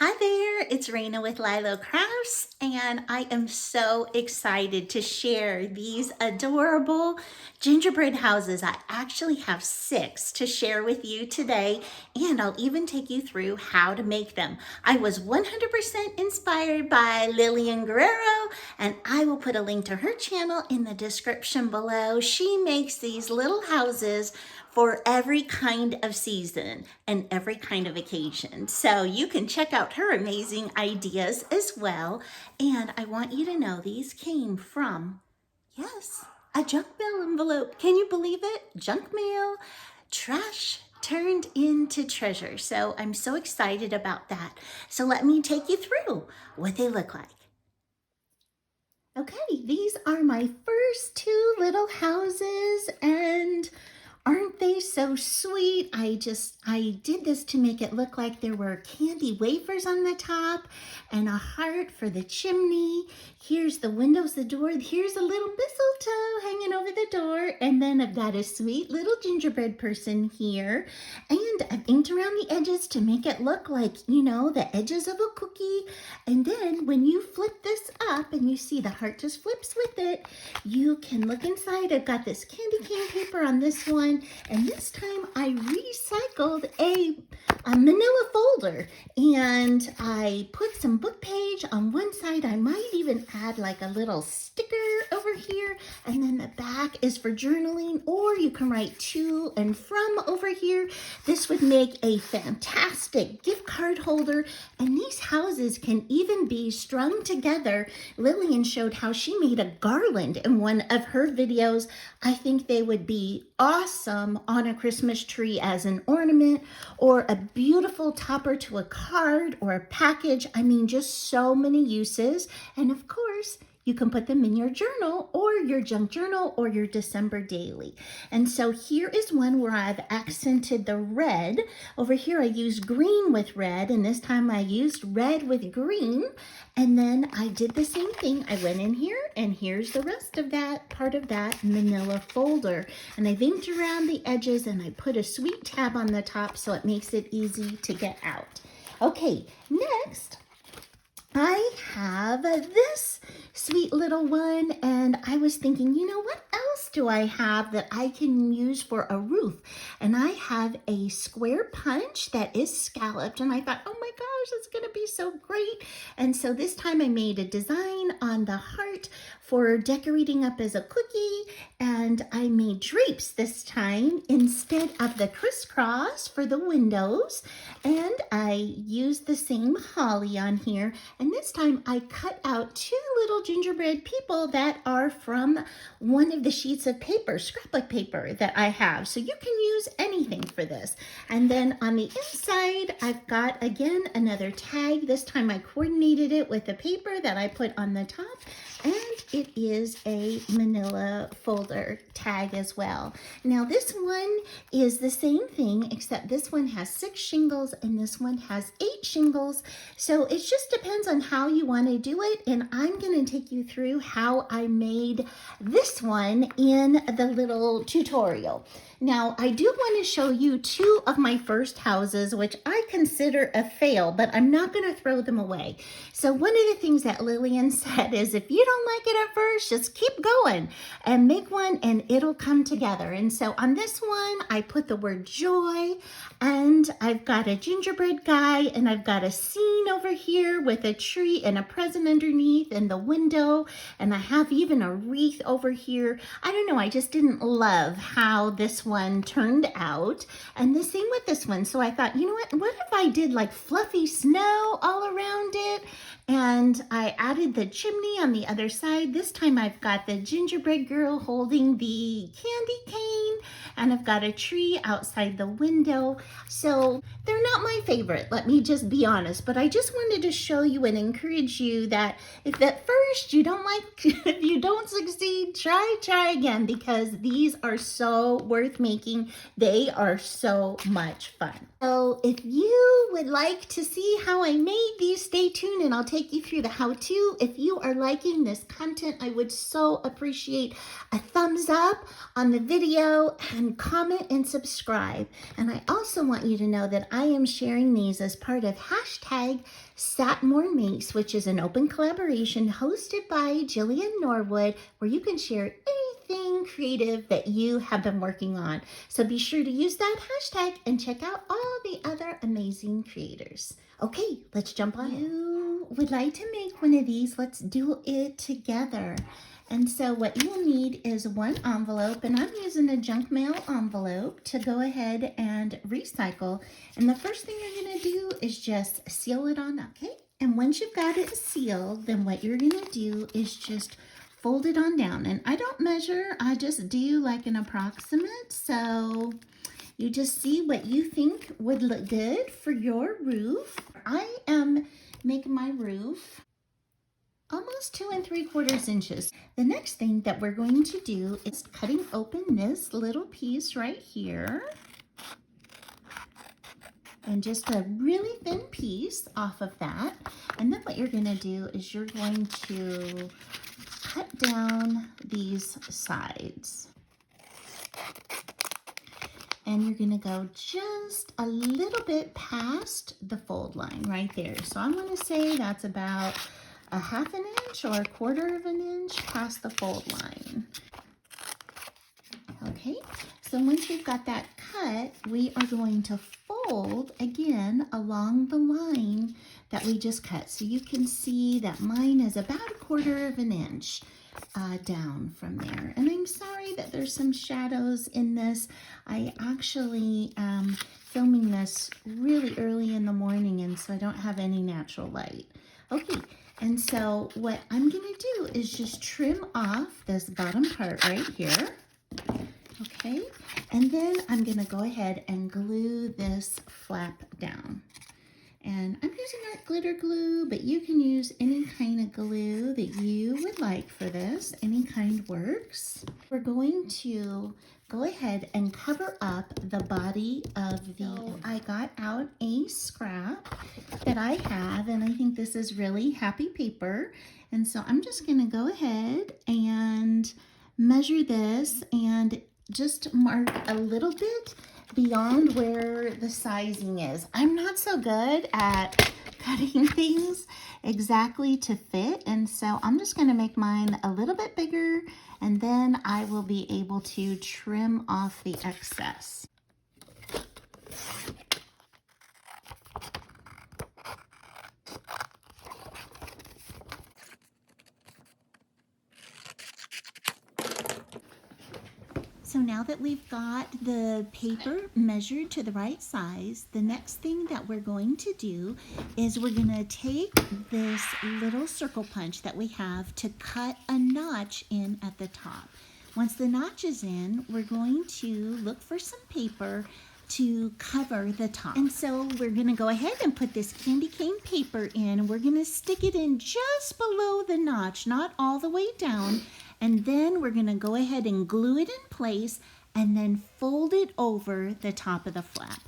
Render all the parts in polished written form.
Hi there, it's Raina with Lilo Crafts, and I am so excited to share these adorable gingerbread houses. I actually have 6 to share with you today, and I'll even take you through how to make them. I was 100% inspired by Lillian Guerrero, and I will put a link to her channel in the description below. She makes these little houses for every kind of season and every kind of occasion. So you can check out her amazing ideas as well. And I want you to know these came from, yes, a junk mail envelope. Can you believe it? Junk mail, trash turned into treasure. So I'm so excited about that. So let me take you through what they look like. Okay, these are my first 2 little houses, and aren't they so sweet? I did this to make it look like there were candy wafers on the top and a heart for the chimney. Here's the windows, the door. Here's a little mistletoe hanging over the door. And then I've got a sweet little gingerbread person here. And I've inked around the edges to make it look like, the edges of a cookie. And then when you flip this up and you see the heart just flips with it, you can look inside. I've got this candy cane paper on this one. And this time I recycled a manila folder, and I put some book page on one side. I might even add like a little sticker over here, and then the back is for journaling, or you can write to and from over here. This would make a fantastic gift card holder, and these houses can even be strung together. Lillian showed how she made a garland in one of her videos. I think they would be awesome on a Christmas tree as an ornament, or a beautiful topper to a card or a package. I mean, just so many uses. And of course, you can put them in your journal or your junk journal or your December daily. And so here is one where I've accented the red. Over here I used green with red, and this time I used red with green. And then I did the same thing. I went in here, and here's the rest of that part of that manila folder. And I inked around the edges, and I put a sweet tab on the top so it makes it easy to get out. Okay, next I have this sweet little one, and I was thinking, what else do I have that I can use for a roof? And I have a square punch that is scalloped, and I thought, oh my gosh, it's going to be so great. And so this time I made a design on the heart for decorating up as a cookie, and I made drapes this time instead of the crisscross for the windows, and I used the same holly on here. And this time I cut out 2 little gingerbread people that are from one of the sheets of paper, scrapbook paper that I have. So you can use anything for this. And then on the inside, I've got, again, another tag. This time I coordinated it with the paper that I put on the top. And it is a manila folder tag as well. Now this one is the same thing, except this one has 6 shingles and this one has 8 shingles. So it just depends on how you want to do it. And I'm going to take you through how I made this one in the little tutorial. Now, I do want to show you 2 of my first houses, which I consider a fail, but I'm not going to throw them away. So one of the things that Lillian said is, if you don't like it at first, just keep going and make one and it'll come together. And so on this one, I put the word joy, and I've got a gingerbread guy, and I've got a scene over here with a tree and a present underneath and the window, and I have even a wreath over here. I don't know, I just didn't love how this one turned out, and the same with this one. So I thought, what if I did like fluffy snow all around it? And I added the chimney on the other side. This time I've got the gingerbread girl holding the candy cane, and I've got a tree outside the window. So they're not my favorite, let me just be honest, but I just wanted to show you and encourage you that if at first you don't if you don't succeed, try again, because these are so worth making. They are so much fun. So if you would like to see how I made these, stay tuned and I'll take you through the how-to. If you are liking this content, I would so appreciate a thumbs up on the video and comment and subscribe. And I also want you to know that I am sharing these as part of hashtag #SatMoreMakes, which is an open collaboration hosted by Jillian Norwood, where you can share anything creative that you have been working on. So be sure to use that hashtag and check out all the other amazing creators. Okay, let's jump on. You would like to make one of these? Let's do it together. And so what you will need is one envelope, and I'm using a junk mail envelope to go ahead and recycle. And the first thing you're gonna do is just seal it on up, okay? And once you've got it sealed, then what you're gonna do is just fold it on down. And I don't measure, I just do like an approximate. So you just see what you think would look good for your roof. I am making my roof almost 2 3/4 inches. The next thing that we're going to do is cutting open this little piece right here. And just a really thin piece off of that. And then what you're gonna do is you're going to cut down these sides. And you're gonna go just a little bit past the fold line right there. So I'm gonna say that's about a 1/2 inch or 1/4 inch past the fold line. Okay, so once you've got that cut, we are going to fold again along the line that we just cut. So you can see that mine is about a 1/4 inch down from there. And I'm sorry that there's some shadows in this. I actually am filming this really early in the morning, and so I don't have any natural light. Okay. And so what I'm going to do is just trim off this bottom part right here. Okay. And then I'm going to go ahead and glue this flap down. And I'm using art glitter glue, but you can use any kind of glue that you would like for this. Any kind works. We're going to go ahead and cover up the body of the, I got out a scrap that I have, and I think this is really happy paper. And so I'm just gonna go ahead and measure this and just mark a little bit beyond where the sizing is. I'm not so good at cutting things exactly to fit, and so I'm just going to make mine a little bit bigger, and then I will be able to trim off the excess. So now that we've got the paper measured to the right size, the next thing that we're going to do is we're going to take this little circle punch that we have to cut a notch in at the top. Once the notch is in, we're going to look for some paper to cover the top. And so we're going to go ahead and put this candy cane paper in, and we're going to stick it in just below the notch, not all the way down. And then we're going to go ahead and glue it in place and then fold it over the top of the flap.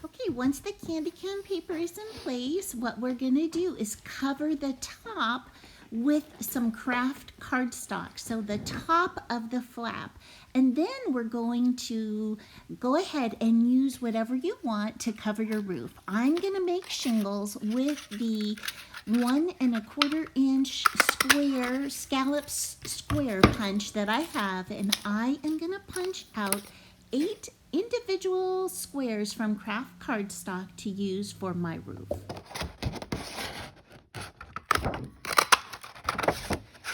Okay, once the candy can paper is in place, what we're going to do is cover the top with some craft cardstock, so the top of the flap. And then we're going to go ahead and use whatever you want to cover your roof. I'm going to make shingles with the 1 1/4 inch square scallops square punch that I have, and I am going to punch out 8 individual squares from craft cardstock to use for my roof.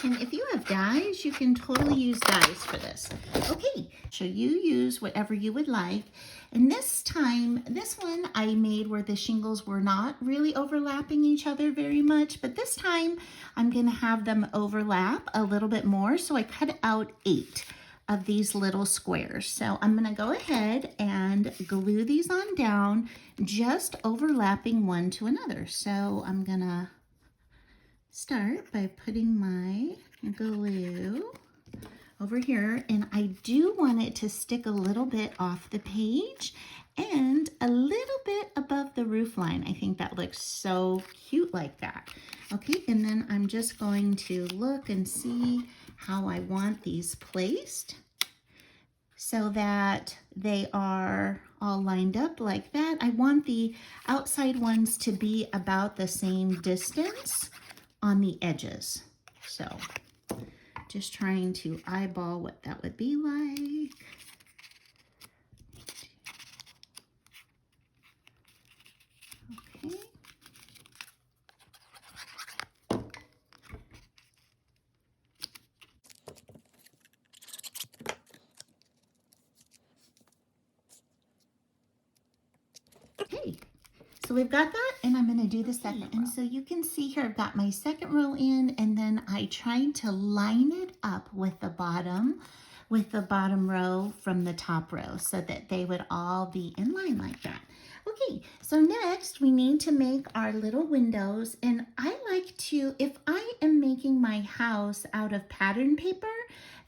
And if you have dies, you can totally use dies for this. Okay, so you use whatever you would like. And this time, this one I made where the shingles were not really overlapping each other very much, but this time I'm gonna have them overlap a little bit more. So I cut out 8 of these little squares. So I'm gonna go ahead and glue these on down, just overlapping one to another. So I'm gonna start by putting my glue over here, and I do want it to stick a little bit off the page and a little bit above the roof line. I think that looks so cute like that. Okay, and then I'm just going to look and see how I want these placed. so that they are all lined up like that. I want the outside ones to be about the same distance on the edges. So just trying to eyeball what that would be like. Okay. Okay, so we've got that, and I'm going to do the second row. And so you can see here I've got my second row in, and then I tried to line it up with the bottom row from the top row so that they would all be in line like that. Okay, so next we need to make our little windows, and I like to, if I am making my house out of pattern paper,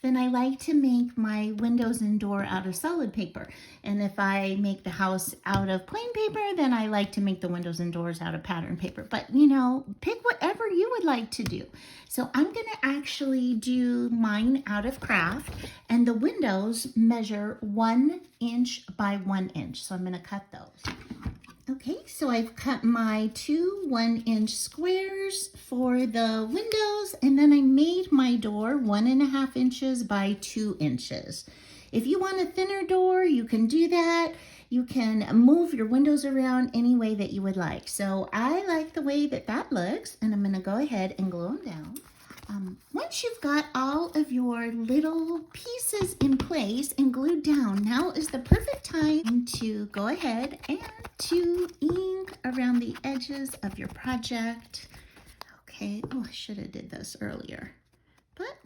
then I like to make my windows and door out of solid paper. And if I make the house out of plain paper, then I like to make the windows and doors out of pattern paper. But you know, pick whatever you would like to do. So I'm gonna actually do mine out of craft, and the windows measure 1 inch by 1 inch. So I'm gonna cut those. Okay, so I've cut my 2 1-inch squares for the windows, and then I made my door 1.5 inches by 2 inches. If you want a thinner door, you can do that. You can move your windows around any way that you would like. So I like the way that that looks, and I'm gonna go ahead and glue them down. Once you've got all of your little pieces in place and glued down, now is the perfect time to go ahead and to ink around the edges of your project. Okay, oh, I should have did this earlier, but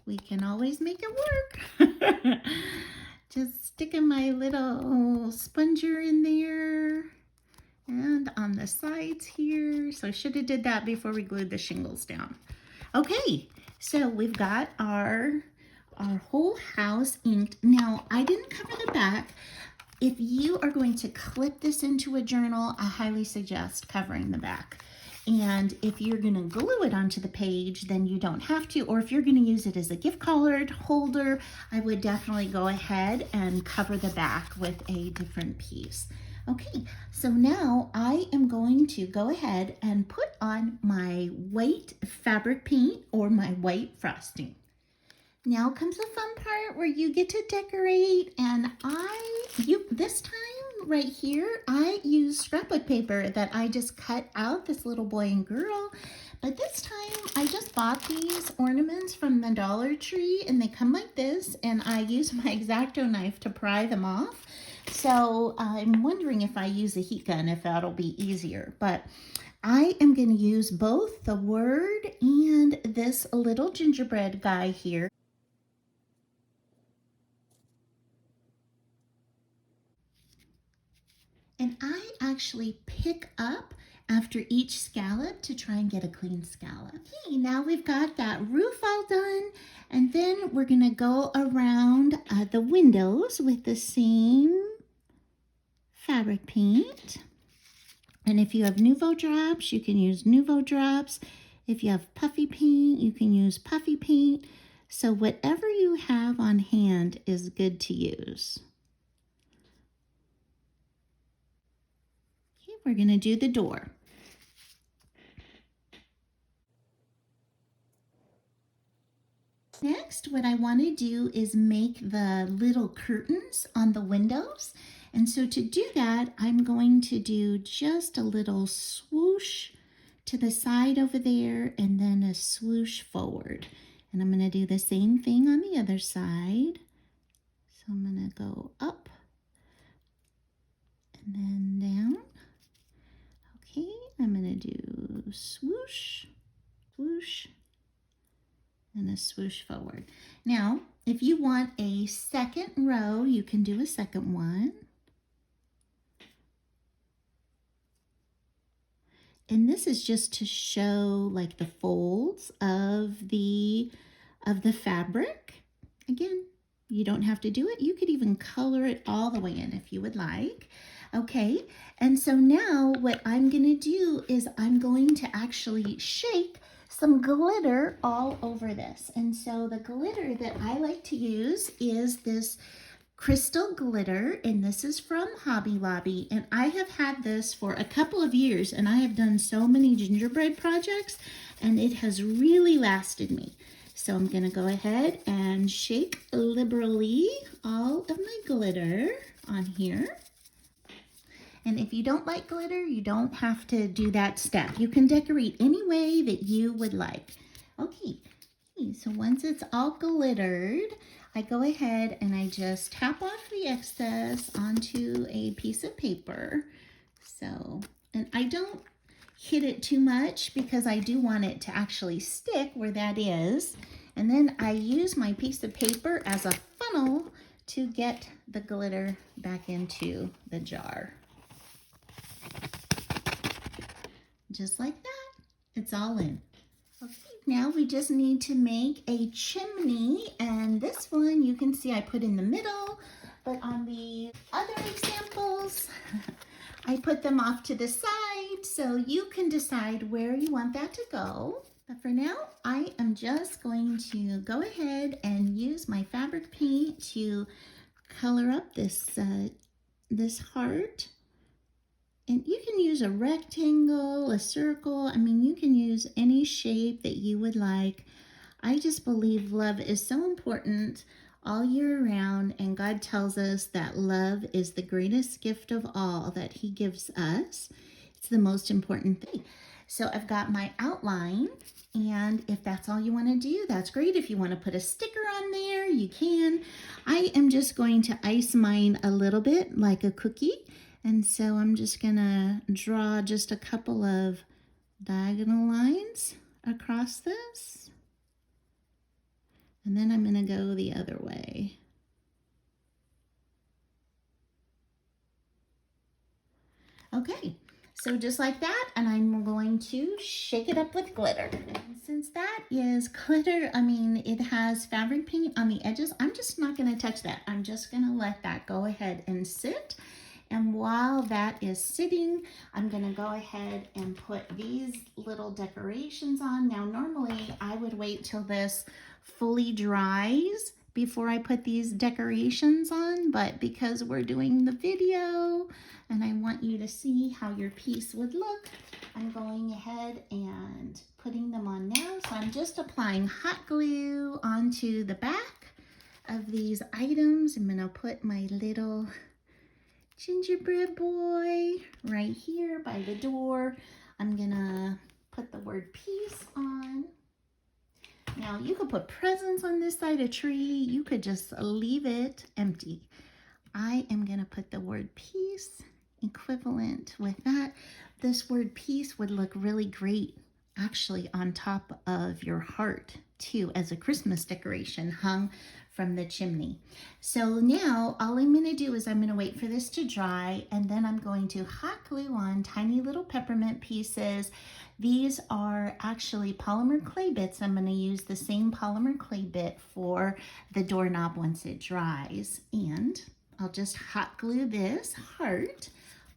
we can always make it work. Just sticking my little sponger in there and on the sides here. So I should have did that before we glued the shingles down. Okay, so we've got our whole house inked. Now, I didn't cover the back. If you are going to clip this into a journal, I highly suggest covering the back. And if you're going to glue it onto the page, then you don't have to. Or if you're going to use it as a gift card holder, I would definitely go ahead and cover the back with a different piece. Okay, so now I am going to go ahead and put on my white fabric paint or my white frosting. Now comes the fun part where you get to decorate, and this time right here, I use scrapbook paper that I just cut out this little boy and girl. But this time I just bought these ornaments from the Dollar Tree, and they come like this, and I use my X-Acto knife to pry them off. So I'm wondering if I use a heat gun, if that'll be easier. But I am going to use both the word and this little gingerbread guy here. And I actually pick up after each scallop to try and get a clean scallop. Okay, now we've got that roof all done, and then we're gonna go around the windows with the same fabric paint. And if you have Nuvo drops, you can use Nuvo drops. If you have puffy paint, you can use puffy paint. So whatever you have on hand is good to use. Okay, we're gonna do the door. Next, what I want to do is make the little curtains on the windows. And so to do that, I'm going to do just a little swoosh to the side over there and then a swoosh forward. And I'm going to do the same thing on the other side. So I'm going to go up and then down. Okay, I'm going to do swoosh, swoosh, and a swoosh forward. Now, if you want a second row, you can do a second one. And this is just to show like the folds of the fabric. Again, you don't have to do it. You could even color it all the way in if you would like. Okay, and so now what I'm gonna do is I'm going to actually shake some glitter all over this. And so the glitter that I like to use is this crystal glitter, and this is from Hobby Lobby, and I have had this for a couple of years, and I have done so many gingerbread projects, and it has really lasted me. So I'm going to go ahead and shake liberally all of my glitter on here. And if you don't like glitter, you don't have to do that step. You can decorate any way that you would like. Okay, so once it's all glittered, I go ahead and I just tap off the excess onto a piece of paper. So, and I don't hit it too much because I do want it to actually stick where that is. And then I use my piece of paper as a funnel to get the glitter back into the jar. Just like that, it's all in. Okay, now we just need to make a chimney, and this one you can see I put in the middle, but on the other examples, I put them off to the side, so you can decide where you want that to go. But for now, I am just going to go ahead and use my fabric paint to color up this, this heart. And you can use a rectangle, a circle. I mean, you can use any shape that you would like. I just believe love is so important all year round, and God tells us that love is the greatest gift of all that He gives us. It's the most important thing. So I've got my outline, and if that's all you want to do, that's great. If you want to put a sticker on there, you can. I am just going to ice mine a little bit like a cookie. And so I'm just gonna draw just a couple of diagonal lines across this. And then I'm gonna go the other way. Okay, so just like that, and I'm going to shake it up with glitter. And since that is glitter, I mean, it has fabric paint on the edges, I'm just not gonna touch that. I'm just gonna let that go ahead and sit. And while that is sitting, I'm gonna go ahead and put these little decorations on. Now, normally I would wait till this fully dries before I put these decorations on, but because we're doing the video and I want you to see how your piece would look, I'm going ahead and putting them on now. So I'm just applying hot glue onto the back of these items. I'm gonna put my little gingerbread boy right here by the door. I'm gonna put the word peace on. Now you could put presents on this side, a tree. You could just leave it empty. I am gonna put the word peace equivalent with that. This word peace would look really great actually on top of your heart too, as a Christmas decoration hung from the chimney. So now all I'm going to do is I'm going to wait for this to dry, and then I'm going to hot glue on tiny little peppermint pieces. These are actually polymer clay bits. I'm going to use the same polymer clay bit for the doorknob once it dries, and I'll just hot glue this heart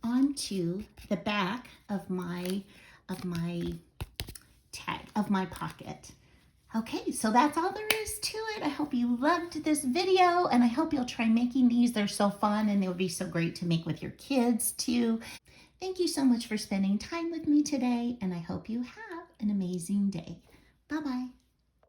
onto the back of my pocket. Okay, so that's all there is to it. I hope you loved this video, and I hope you'll try making these. They're so fun, and they'll be so great to make with your kids too. Thank you so much for spending time with me today, and I hope you have an amazing day. Bye-bye.